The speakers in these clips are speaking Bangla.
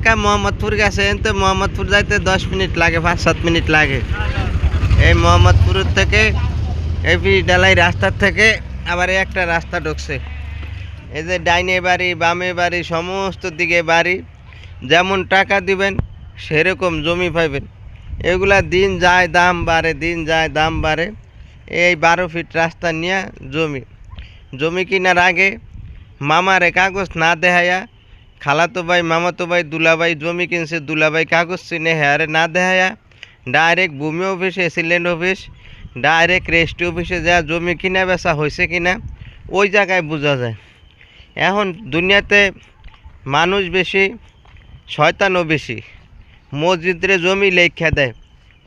ঢাকা মোহাম্মদপুর গেছেন তো মোহাম্মদপুর যাইতে 10 মিনিট লাগে, 5-7 মিনিট লাগে। এই মোহাম্মদপুর থেকে এপি ডালাই রাস্তার থেকে আবার একটা রাস্তা ঢুকছে। এই যে ডাইনে বাড়ি বামে বাড়ি সমস্ত দিকে বাড়ি, যেমন টাকা দিবেন সেরকম জমি পাইবেন। এগুলা দিন যায় দাম বাড়ে, দিন যায় দাম বাড়ে। এই 12 ফিট রাস্তা নিয়ে জমি কেনার আগে মামারে কাগজ না দেখাইয়া, খালাতো ভাই মামাতো ভাই দুলাভাই জমি কিনছে, দুলাভাই কাগজ চিনে হেয়ারে না দেখাইয়া ডাইরেক্ট ভূমি office, AC land office, direct registry অফিসে যা জমি কিনা বেচা হয়েছে কিনা ওই জায়গায় বোঝা যায়। এখন দুনিয়াতে মানুষ বেশি, শয়তানও বেশি। মসজিদরে জমি লেখা দেয়,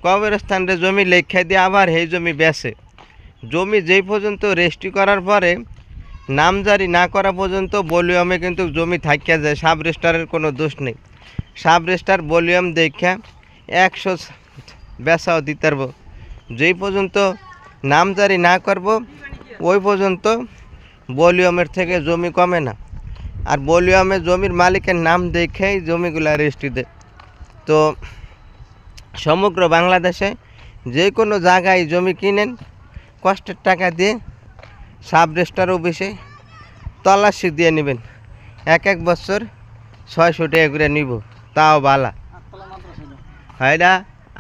কবরস্থানরে জমি লেখা দিয়ে আবার সেই জমি বেচে। জমি যেই পর্যন্ত রেজিস্ট্রি করার পরে নামজারি না করা পর্যন্ত ভলিউমে কিন্তু জমি থাকিয়া যায়। সাব রেজিস্ট্রারের কোনো দোষ নেই। সাব রেজিস্ট্রার ভলিউম দেখা 100 বেচাও দিতে পারবো। যেই পর্যন্ত নামজারি না করব ওই পর্যন্ত ভলিউমের থেকে জমি কমে না। আর ভলিউমে জমির মালিকের নাম দেখেই জমিগুলা রেজিস্ট্রি দেয়। তো সমগ্র বাংলাদেশে যে কোনো জায়গায় জমি কিনেন কষ্টের টাকা দিয়ে সাব রেজিস্ট্রার অফিসে তল্লাশি দিয়ে নেবেন। এক বছর 600 টাকা করে নিব, তাও বালা। হয়ডা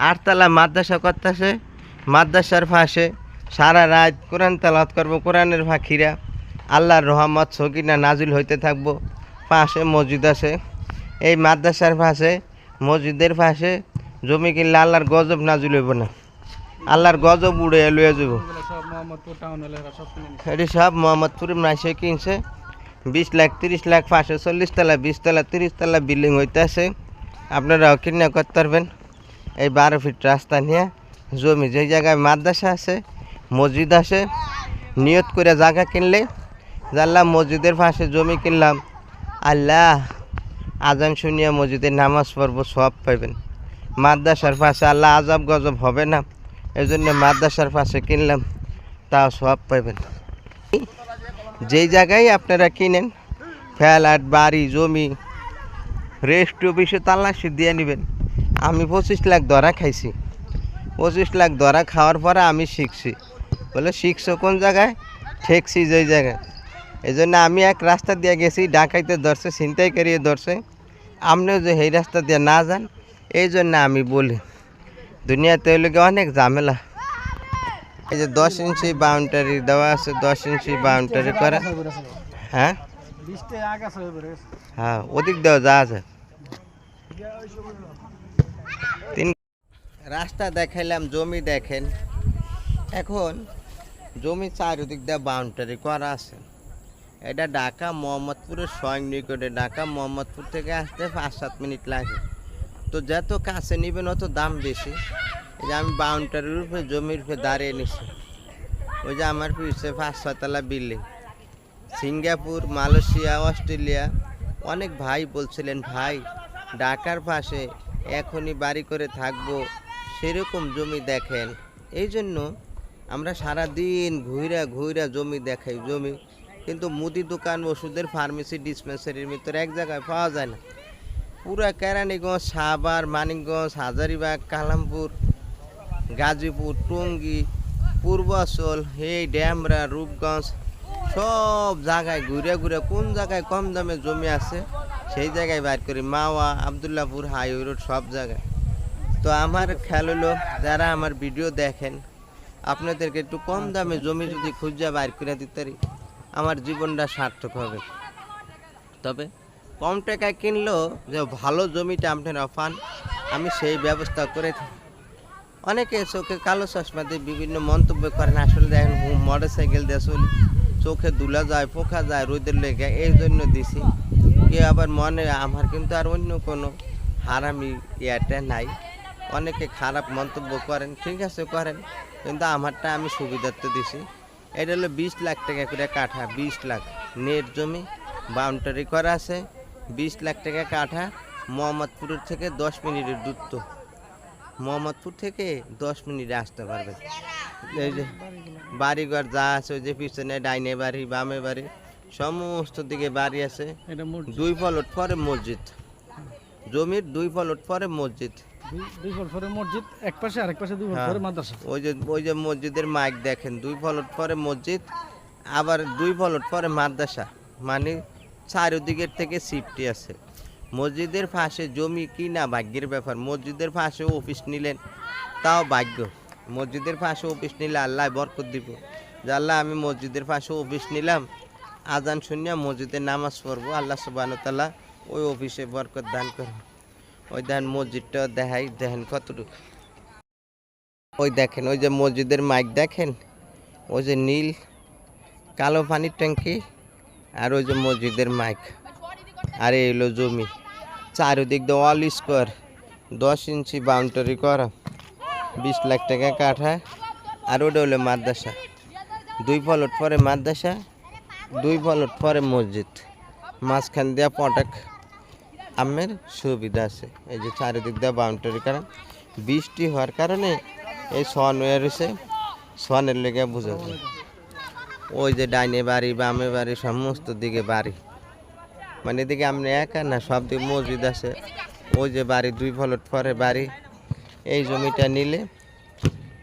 8তলা মাদ্রাসা করতেছে, মাদ্রাসার ফাঁসে সারা রাত কোরআন তেলাওয়াত করবো, কোরআনের ফাঁকিরা আল্লাহর রহমত সকিনা নাজিল হইতে থাকবো। পাশে মসজিদ আছে, এই মাদ্রাসার পাশে মসজিদের পাশে জমি কিনলে আল্লাহর গজব নাজিল হইব না, আল্লাহর গজব উড়ে লইয়া যাব। এটি সব মোহাম্মদপুরে মাসে কিনছে। 20 লাখ 30 লাখ পাশে 40 তলা 20 তলা 30 তলা বিল্ডিং হইতেছে। আপনারাও কিনা করতে পারবেন এই 12 ফিট রাস্তা নিয়ে জমি। যেই জায়গায় মাদ্রাসা আছে, মসজিদ আছে, নিয়ত করে জায়গা কিনলে জানলাম মসজিদের পাশে জমি কিনলাম, আল্লাহ আজান শুনিয়া মসজিদের নামাজ পড়বো, সব পাইবেন। মাদ্রাসার পাশে আল্লাহ আজব গজব হবে না, এই জন্য মাদ্রাসার পাশে কিনলাম, তাও সব পাইবেন। যেই জায়গায় আপনারা কিনেন ফ্ল্যাট বাড়ি জমি রেজিস্ট্রি অফিসে তল্লাশি দিয়ে নেবেন। আমি 25 লাখ ধরা খাইছি। 25 লাখ ধরা খাওয়ার পরে আমি শিখছি। বলে শিখছো কোন জায়গায়? ঠেকছি যেই জায়গায়। এই জন্য আমি এক রাস্তা দিয়ে গেছি, ডাকাইতে ধরছে, ছিনতাই করিয়ে ধরছে। আপনিও যে এই রাস্তা দিয়ে না যান, এই জন্য আমি বলি দুনিয়াতে হইলে অনেক ঝামেলা। এই যে 10 ইঞ্চি বাউন্ডারি দেওয়া আছে, 10 ইঞ্চি বাউন্ডারি করা। হ্যাঁ হ্যাঁ, ওদিক দেওয়া যা আছে। রাস্তা দেখাইলাম, জমি দেখেন। এখন জমি চারিদিক দিয়ে বাউন্ডারি করা আছে। এটা ঢাকা মোহাম্মদপুরের স্বয়ং নিকটে। ঢাকা মোহাম্মদপুর থেকে আসতে 5-7 মিনিট লাগে। তো যত কাছে নেবেন অত দাম বেশি। এই যে আমি বাউন্ডারির উপরে জমির উপরে দাঁড়িয়ে নিছি। ওই যে আমার পিছিয়ে 5-6 তলা বিল্ডিং। সিঙ্গাপুর, মালয়েশিয়া, অস্ট্রেলিয়া অনেক ভাই বলছিলেন, ভাই ঢাকার পাশে এখনই বাড়ি করে থাকবো, সেরকম জমি দেখেন। এই জন্য আমরা সারাদিন ঘুইরা জমি দেখাই। জমি কিন্তু মুদি দোকান, ওষুধের ফার্মেসি, ডিসপেন্সারির ভিতরে এক জায়গায় পাওয়া যায় না। পুরা কেরানীগঞ্জ, সাভার, মানিকগঞ্জ, হাজারীবাগ, কালামপুর, গাজীপুর, টঙ্গী, পূর্বাচল, এই ড্যামরা, রূপগঞ্জ সব জায়গায় ঘুরে কোন জায়গায় কম দামে জমি আছে সেই জায়গায় বাইর করি। মাওয়া, আবদুল্লাপুর, হাইওয়ে রোড সব জায়গায়। তো আমার খেয়াল হলো যারা আমার ভিডিও দেখেন, আপনাদেরকে একটু কম দামে জমি যদি খুঁজে বাইর করে দিতে পারি, আমার জীবনটা সার্থক হবে। তবে কম টাকায় কিনলেও যে ভালো জমিটা আপনারা পান, আমি সেই ব্যবস্থা করে থাকি। অনেকে চোখে কালো চশমা দিয়ে বিভিন্ন মন্তব্য করেন। আসলে দেখেন মোটর সাইকেল দিয়ে চলি, চোখে ধুলা যায়, পোকা যায়, রোদের লেগে, এই জন্য দিছি। কেউ আবার মনে আমার কিন্তু আর অন্য কোনো হারামি ইয়াটা নাই। অনেকে খারাপ মন্তব্য করেন, ঠিক আছে করেন, কিন্তু আমারটা আমি সুবিধার্থে দিছি। এটা হলো 20 লাখ টাকা করে কাঠা। 20 লাখ নেট জমি, বাউন্ডারি করা আছে। 20 লাখ টাকা কাঠা। মোহাম্মদপুরের থেকে 10 মিনিটের দূরত্ব। মোহাম্মদপুর থেকে 10 মিনিটে আসতে পারবে। এই যে বাড়িঘর যা আছে, ওই যে পিছনে ডাইনে বাড়ি বামে বাড়ি সমস্ত দিকে বাড়ি আছে। 2 প্লট পরে মসজিদ। জমির 2 প্লট পরে মসজিদ। দুই ফল পরে মসজিদ, এক পাশে আরেক পাশে 2 ফল হ্যাঁ। পরে মাদ্রাসা। ওই যে মসজিদের মাইক দেখেন, 2 প্লট পরে মসজিদ, আবার 2 প্লট পরে মাদ্রাসা, মানে চারিদিকের থেকে সিফটি আছে। মসজিদের পাশে জমি কিনা ভাগ্যের ব্যাপার। মসজিদের পাশে অফিস নিলেন তাও ভাগ্য। মসজিদের পাশে অফিস নিলে আল্লাহ বরকত দিব। যে আল্লাহ আমি মসজিদের পাশে অফিস নিলাম, আজান শুনিয়া মসজিদে নামাজ পড়বো, আল্লাহ সুবহানাহু ওয়া তাআলা ওই অফিসে বরকত দান করবে। ওই দেখেন মসজিদটা দেখাই, দেখেন কতটুকু। ওই দেখেন ওই যে মসজিদের মাইক দেখেন, ওই যে নীল কালো পানির ট্যাঙ্কি, আর ওই যে মসজিদের মাইক, আর এই হলো জমি। চারিদিক দিয়ে অল স্কোয়ার 10 ইঞ্চি বাউন্ডারি করা, 20 লাখ টাকা কাঠা। আর ওটা হলো মাদ্রাসা, 2 প্লট পরে মাদ্রাসা, 2 প্লট পরে মসজিদ, মাঝখান দিয়া পটাক আমের সুবিধা আছে। এই যে চারিদিক দিয়ে বাউন্ডারি করা, বৃষ্টি হওয়ার কারণে এই সন হয়ে রয়েছে, সনের লেগে বোঝা যায়। ওই যে ডাইনে বাড়ি বামে বাড়ি সমস্ত দিকে বাড়ি, মানে এদিকে আপনি একা না, সব দিকে মসজিদ আছে। ওই যে বাড়ি 2 প্লট পরে বাড়ি। এই জমিটা নিলে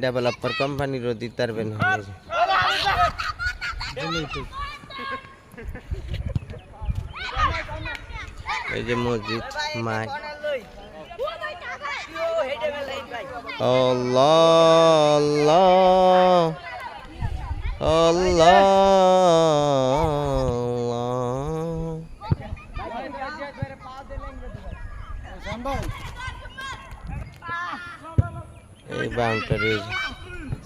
ডেভেলপার কোম্পানিরও দিতে পারবেন। এই যে মসজিদ মাইক, আল্লাহ আল্লাহ আল্লাহ। এই বাউন্ডারি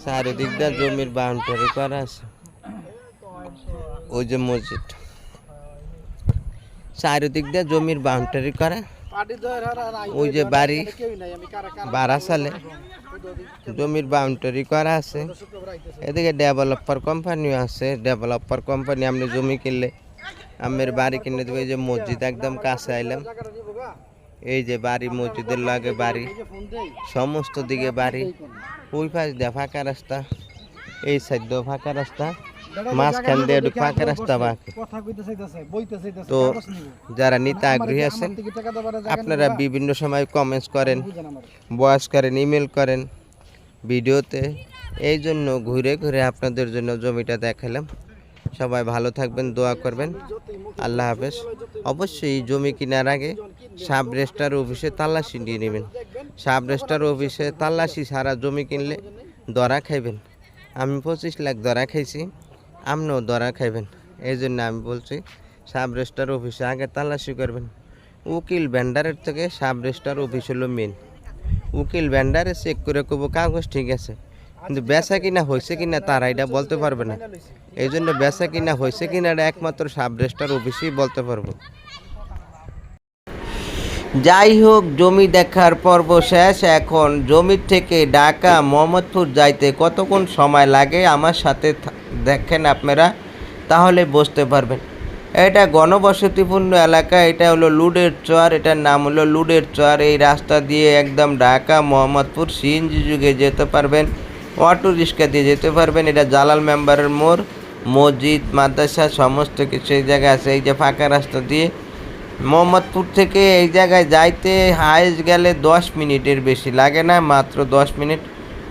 চারিদিক দিয়ে জমির বাউন্ডারি করা আছে। ওই যে মসজিদ চারিদিক দিয়ে জমির বাউন্ডারি করা। ওই যে বাড়ি বারাসালে জমির বাউন্ডারি করা আছে। এদিকে ডেভেলপার কোম্পানিও আছে। ডেভেলপার কোম্পানি আপনি জমি কিনলে আমের বাড়ি কিনে দেবে। এই যে মসজিদ একদম কাছে আইলাম, এই যে বাড়ি মসজিদের লাগে বাড়ি, সমস্ত দিকে বাড়ি। ওই পাশ দিয়ে ফাঁকা রাস্তা, এই সাইড দিয়ে ফাঁকা রাস্তা, মাঝখান দিয়ে একটু ফাঁকা রাস্তা বাকি। তো যারা নিতে আগ্রহী আছেন আপনারা বিভিন্ন সময় কমেন্টস করেন, ভয়েস করেন, ইমেল করেন ভিডিওতে। এই জন্য ঘুরে ঘুরে আপনাদের জন্য জমিটা দেখালাম। সবাই ভালো থাকবেন, দোয়া করবেন। আল্লাহ হাফেজ। অবশ্যই জমি কেনার আগে সাব রেজিস্ট্রার অফিসে তাল্লাশি নিয়ে নেবেন। সাব রেজিস্ট্রার অফিসে তাল্লাশি ছাড়া জমি কিনলে ধরা খাইবেন। আমি 25 লাখ ধরা খাইছি, আপনিও ধরা খাইবেন। এই জন্য আমি বলছি সাব রেজিস্ট্রার অফিসে আগে তাল্লাশি করবেন। উকিল ভেন্ডারের থেকে সাব রেজিস্ট্রার অফিস হলো মেন। উকিল ভেন্ডারে চেক করে কব কাগজ ঠিক আছে, কিন্তু বেচা কিনা হয়েছে কিনা তারা এটা বলতে পারবে না। এই জন্য বেচা কিনা হয়েছে কিনা এটা একমাত্র সাব রেজিস্ট্রার অফিসেই বলতে পারবো। যাই হোক, জমি দেখার পর্ব শেষ। এখন জমির থেকে ঢাকা মোহাম্মদপুর যাইতে কতক্ষণ সময় লাগে আমার সাথে দেখেন আপনারা, তাহলে বুঝতে পারবেন। এটা ঘনবসতিপূর্ণ এলাকা, এটা হলো লুডের চর, এটার নাম হলো লুডের চর। এই রাস্তা দিয়ে একদম ঢাকা মোহাম্মদপুর সিএনজি যুগে যেতে পারবেন, অটো রিক্সা দিয়ে যেতে পারবেন। এটা জালাল মেম্বারের মোড়, মসজিদ, মাদ্রাসা সমস্ত কিছু এই জায়গায় আছে। এই যে ফাঁকা রাস্তা দিয়ে মোহাম্মদপুর থেকে এই জায়গায় যাইতে হাইস্ট গেলে 10 মিনিটের বেশি লাগে না, মাত্র 10 মিনিট,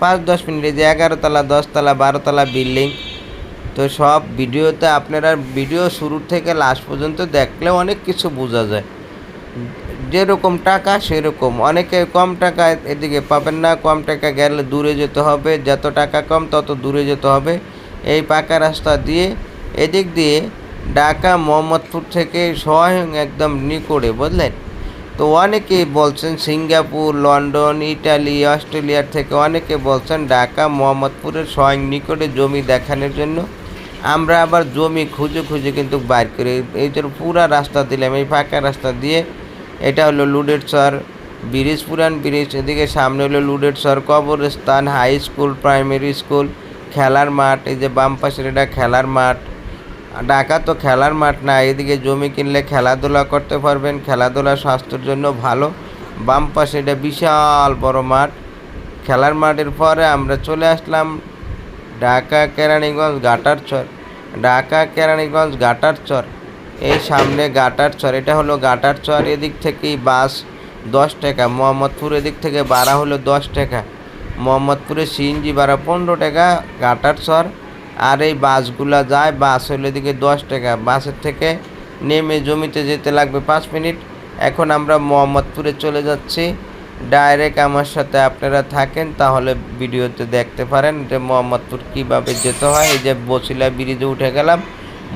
5-10 মিনিট। এই যে 11 তলা 10 তলা 12 তলা বিল্ডিং। তো সব ভিডিওতে আপনারা ভিডিও শুরু থেকে লাস্ট পর্যন্ত দেখলে অনেক কিছু বোঝা যায়। যেরকম টাকা সেরকম, অনেকে কম টাকায় এদিকে পাবেন না, কম টাকা গেলে দূরে যেতে হবে, যত টাকা কম তত দূরে যেতে হবে। এই পাকা রাস্তা দিয়ে এদিক দিয়ে ঢাকা মোহাম্মদপুর থেকে স্বয়ং একদম নিকটে, বুঝলেন। তো অনেকেই বলছেন সিঙ্গাপুর, লন্ডন, ইটালি, অস্ট্রেলিয়ার থেকে অনেকে বলছেন ঢাকা মোহাম্মদপুরের স্বয়ং নিকটে জমি দেখানোর জন্য। আমরা আবার জমি খুঁজে খুঁজে কিন্তু বাইর করি। এই জন্য পুরা রাস্তা দিলাম, এই ফাঁকা রাস্তা দিয়ে। এটা হলো লুডের চর ব্রিজ, পুরান ব্রিজ। এদিকে সামনে হলো লুডের চর কবরস্থান, হাই স্কুল, প্রাইমারি স্কুল, খেলার মাঠ। এই যে বাম পাশের এটা খেলার মাঠ। ঢাকা তো খেলার মাঠ না, এদিকে জমি কিনলে খেলাধুলা করতে পারবেন, খেলাধুলা স্বাস্থ্যের জন্য ভালো। বাম পাশে এটা বিশাল বড় মাঠ, খেলার মাঠের পরে আমরা চলে আসলাম ঢাকা কেরানীগঞ্জ ঘাটার চর। ঢাকা কেরানীগঞ্জ ঘাটার চর, এই সামনে ঘাটার চর, এটা হলো ঘাটার চর। এদিক থেকেই বাস 10 টাকা, মোহাম্মদপুর এদিক থেকে ভাড়া হলো 10 টাকা, মোহাম্মদপুরে সিএনজি ভাড়া 15 টাকা ঘাটারচর। আর এই বাসগুলা যায়, বাস হলো এদিকে 10 টাকা, বাসের থেকে নেমে জমিতে যেতে লাগবে 5 মিনিট। এখন আমরা মোহাম্মদপুরে চলে যাচ্ছি, ডাইরেক্ট আমার সাথে আপনারা থাকেন, তাহলে ভিডিওতে দেখতে পারেন যে মোহাম্মদপুর কীভাবে যেতে হয়। এই যে বছিলা ব্রিজে উঠে গেলাম,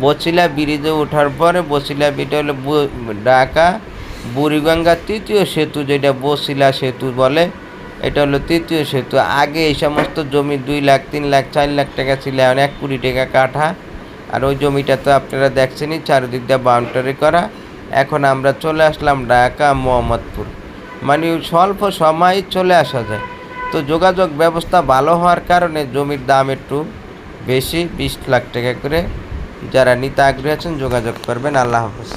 বছিলা ব্রিজে ওঠার পরে বছিলা ব্রিজটা হলো ঢাকা বুড়িগঙ্গা তৃতীয় সেতু, যেটা বছিলা সেতু বলে, এটা হলো তৃতীয় সেতু। আগে এই সমস্ত জমি 2 লাখ 3 লাখ 4 লাখ টাকা ছিল, এখন 1 কোটি টাকা কাঠা। আর ওই জমিটা তো আপনারা দেখছেনই, চারিদিক দিয়ে বাউন্ডারি করা। এখন আমরা চলে আসলাম ঢাকা মোহাম্মদপুর, মানে স্বল্প সময় চলে আসা যায়। তো যোগাযোগ ব্যবস্থা ভালো হওয়ার কারণে জমির দাম একটু বেশি, 20 লাখ টাকা করে। যারা নিতে আগ্রহী আছেন যোগাযোগ করবেন। আল্লাহ হাফেজ।